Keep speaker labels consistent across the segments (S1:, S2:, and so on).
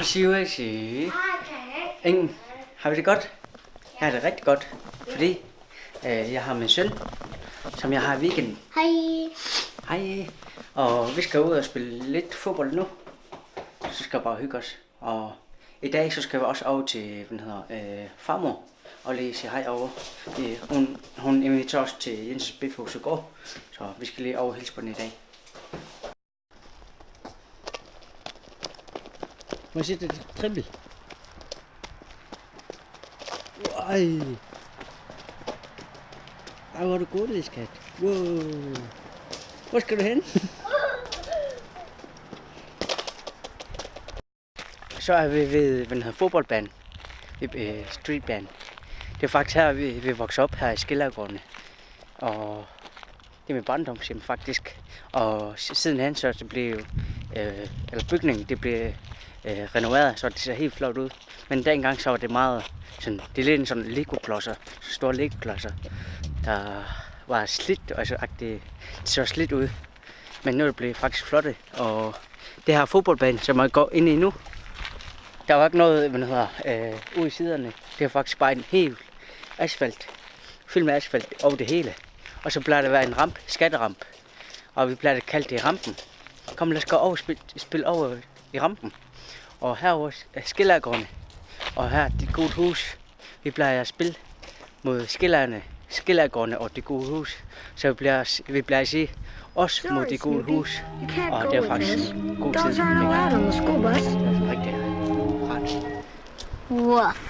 S1: Siv. Ingen. Har vi det godt? Jeg har det rigtig godt, fordi jeg har min søn, som jeg har i weekenden.
S2: Hej.
S1: Hej. Og vi skal ud og spille lidt fodbold nu. Så skal vi bare hygge os. Og i dag så skal vi også over til farmor og lige sige hej over. Hun inviterer os til Jens Bifhus i går, så vi skal lige over hilse på den i dag. Må jeg sige, det er trippel? Ej, hvor er du god, lille skat. Wow. Hvor skal du hen? Så er vi ved fodboldbanen. Streetbanen. Det er faktisk her, vi vokser op her i Skillergårdene. Og det er min barndomshjem faktisk. Og sidenhen så det blev bygningen, det blev renoveret, så det ser helt flot ud. Men dengang så var det meget sådan, det er lidt sådan Lego-klodser, store Lego-klodser, der var slidt, altså det så slidt ud. Men nu er det blevet faktisk flotte, og det her fodboldbane, som man går ind i nu, der var ikke noget, ude i siderne. Det er faktisk bare en helt asfalt, fyldt med asfalt over det hele. Og så plejer det at være en ramp, skatteramp, og vi plejer at kalde det rampen. Kom, lad os gå over spille over i rampen. Og herovre er Skillergårdene, og her er Det Gode Hus. Vi plejer at spille mod Skillergårdene og Det Gode Hus. Så vi plejer at sige os mod Det Gode Hus. Og det er faktisk en god tid. Det er rigtig rart.
S2: Woof.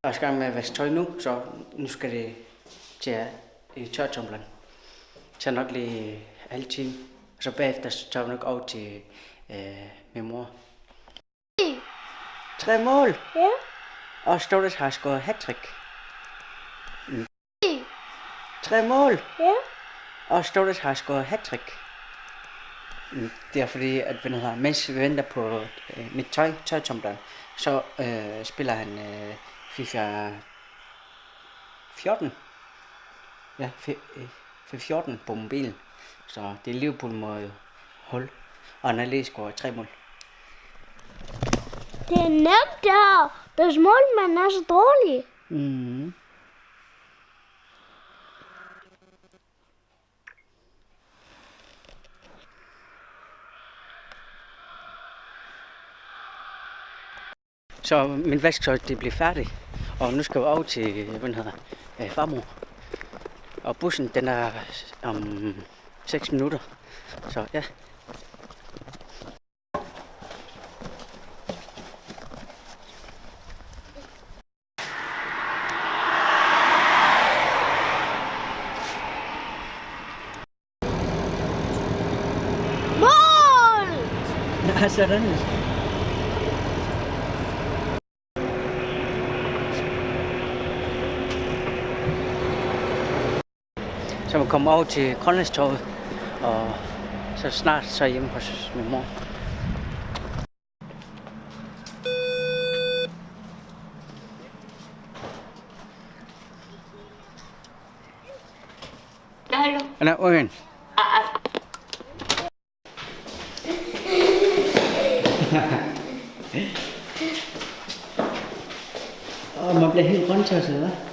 S1: Jeg er i gang med at vaske tøj nu, så nu skal det til i tørretumbleren. Så nok lige halv time, og så bagefter så tager vi nok over til min mor. 3 mål!
S2: Ja.
S1: Og Stolles har skåret hat-trick. 3 mål!
S2: Ja.
S1: Og Stolles har skåret hat-trick. Det er fordi, at mens vi venter på mit tørretumbleren, så spiller han FIFA 14. Ja, FIFA 14 på mobilen. Så det er Liverpool mod Hull. Og han har lige scoret 3 mål.
S2: Det er nemt der. Deres målmand er så dårlig.
S1: Mm. Så min vasketøj det bliver færdig, og nu skal vi over til farmor. Og bussen den er om 6 minutter, så ja.
S2: Mål!
S1: Ja, sådan. Så vi kommer over til Grønlandstorvet, og så snart så hjemme hos min mor.
S2: Hallo.
S1: Nej, okay. Man bliver helt grøntosset, hva'?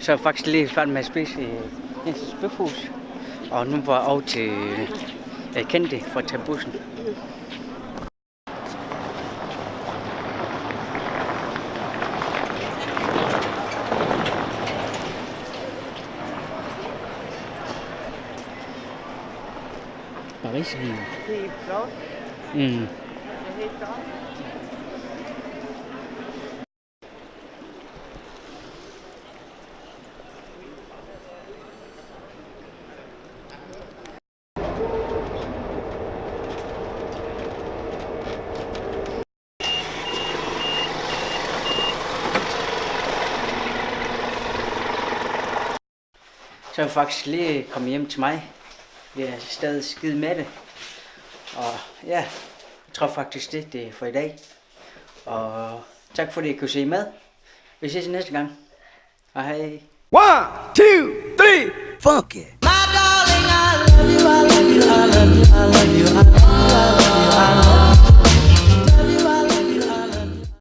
S1: Så er jeg faktisk lige færdig med at spise i Jensens Bøfhus. Og nu var jeg over til Kendte for at tage bussen. Paris-vin.
S3: Det er flot.
S1: Mm.
S3: Det er helt flot.
S1: Så er jeg faktisk lige kommet hjem til mig. Vi er stadig skide med det. Og ja, jeg tror faktisk det er for i dag. Og tak fordi I kunne se med. Vi ses næste gang. Og hej.
S4: 1, 2, 3, funky. My darling, I love you, I love you, I love you, I love you, I love you.